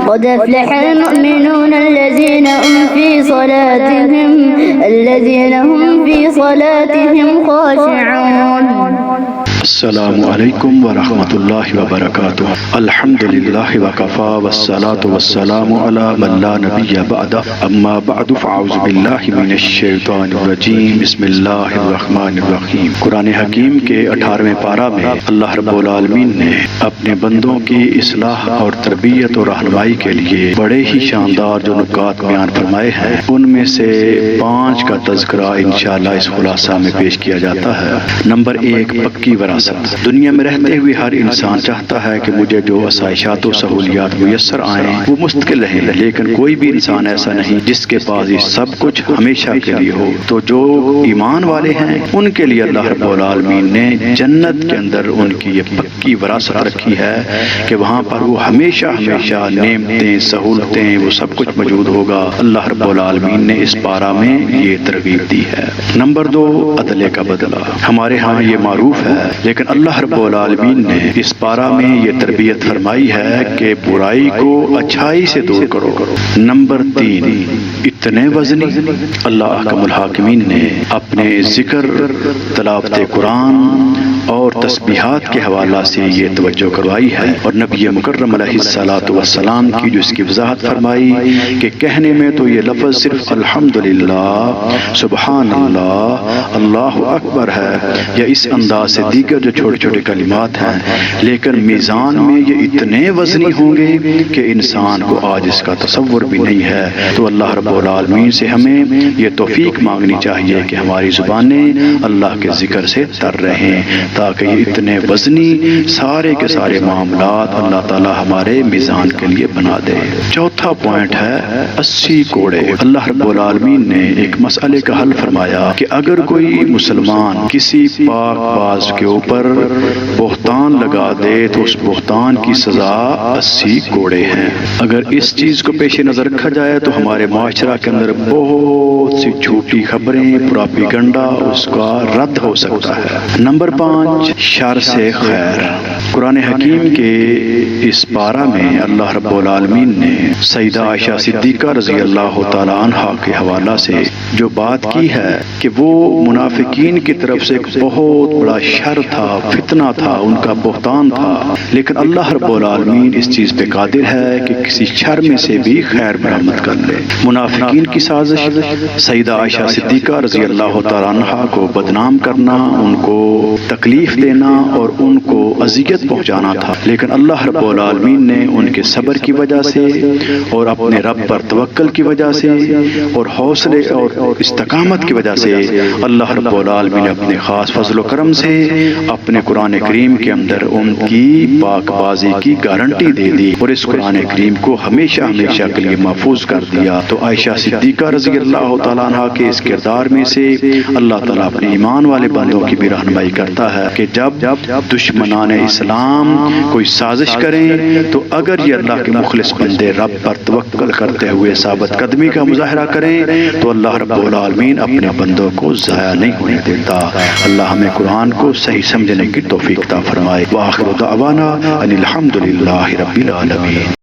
قد أفلح المؤمنون الذين هم في صلاتهم خاشعون. السلام علیکم ورحمۃ اللہ وبرکاتہ. الحمد للہ وکفی والصلاة والسلام علی من لا نبی بعد. اما بعد فاعوذ باللہ من الشیطان الرجیم. بسم اللہ الرحمن الرحیم. قرآن حکیم کے 18ویں پارہ میں اللہ رب العالمین نے اپنے بندوں کی اصلاح اور تربیت اور رہنمائی کے لیے بڑے ہی شاندار جو نکات بیان فرمائے ہیں، ان میں سے 5 کا تذکرہ انشاءاللہ اس خلاصہ میں پیش کیا جاتا ہے. نمبر 1، پکی وراثت. دنیا میں رہتے ہوئے ہر انسان چاہتا ہے کہ مجھے جو آسائشات و سہولیات میسر آئیں وہ مستقل رہیں، لیکن کوئی بھی انسان ایسا نہیں جس کے پاس یہ سب کچھ ہمیشہ کے لیے ہو. تو جو ایمان والے ہیں ان کے لیے اللہ رب العالمین نے جنت کے اندر ان کی یہ پکی وراثت رکھی ہے کہ وہاں پر وہ ہمیشہ نعمتیں، سہولتیں، وہ سب کچھ موجود ہوگا. اللہ رب العالمین نے اس پارہ میں یہ ترغیب دی ہے. نمبر 2، عدلے کا بدلہ. ہمارے ہاں یہ معروف ہے، لیکن اللہ رب العالمین نے اس پارہ میں یہ تربیت فرمائی ہے کہ برائی کو اچھائی سے دور کرو. نمبر 3، اتنے وزنی. اللہ احکم الحاکمین نے اپنے ذکر، تلاوت قرآن اور تسبیحات کے حوالہ سے یہ توجہ کروائی ہے، اور نبی مکرم علیہ الصلاۃ والسلام کی جو اس کی وضاحت فرمائی کہ کہنے میں تو یہ لفظ صرف الحمدللہ، سبحان اللہ، اللہ اکبر ہے، یا اس انداز سے دیگر جو چھوٹے چھوٹے کلمات ہیں، لیکن میزان میں یہ اتنے وزنی ہوں گے کہ انسان کو آج اس کا تصور بھی نہیں ہے. تو اللہ رب العالمین سے ہمیں یہ توفیق مانگنی چاہیے کہ ہماری زبانیں اللہ کے ذکر سے تر رہیں، تاکہ یہ اتنے وزنی سارے کے سارے معاملات اللہ تعالی ہمارے میزان کے لیے بنا دے. چوتھا پوائنٹ ہے 80 کوڑے. اللہ رب العالمین نے ایک مسئلے کا حل فرمایا کہ اگر کوئی مسلمان کسی پاک باز کے اوپر بہتان لگا دے تو اس بہتان کی سزا 80 کوڑے ہیں. اگر اس چیز کو پیش نظر رکھا جائے تو ہمارے معاشرہ کے اندر بہت سی جھوٹی خبریں، پراپیگنڈا اس کا رد ہو سکتا ہے. نمبر 5، شر سے خیر. قرآن حکیم کے اس پارہ میں اللہ رب العالمین نے سیدہ عائشہ صدیقہ رضی اللہ تعالی عنہا کے حوالہ سے جو بات کی ہے کہ وہ منافقین کی طرف سے ایک بہت بڑا شر تھا، فتنہ تھا، ان کا بہتان تھا، لیکن اللہ رب العالمین اس چیز پہ قادر ہے کہ کسی شر میں سے بھی خیر برآمد کر لے. منافقین کی سازش سیدہ عائشہ صدیقہ رضی اللہ تعالی عنہا کو بدنام کرنا، ان کو تکلیف دینا اور ان کو اذیت پہنچانا تھا، لیکن اللہ رب العالمین نے ان کے صبر کی وجہ سے اور اپنے رب پر توکل کی وجہ سے اور حوصلے اور استقامت کی وجہ سے اللہ رب العالمین نے اپنے خاص فضل و کرم سے اپنے قرآن کریم کے اندر ان کی پاک بازی کی گارنٹی دے دی اور اس قرآن کریم کو ہمیشہ کے لیے محفوظ کر دیا. تو عائشہ صدیقہ رضی اللہ تعالیٰ عنہ کے اس کردار میں سے اللہ تعالیٰ اپنے ایمان والے بندوں کی بھی رہنمائی کرتا ہے کہ جب دشمنان اسلام کوئی سازش کریں تو اگر یہ اللہ کے مخلص بندے رب پر توکل کرتے ہوئے ثابت قدمی کا مظاہرہ کریں تو اللہ رب العالمین اپنے بندوں کو ضائع نہیں ہونے دیتا. اللہ ہمیں قرآن کو صحیح سمجھنے کی توفیق عطا فرمائے. وآخر دعوانا ان الحمد للہ رب العالمین.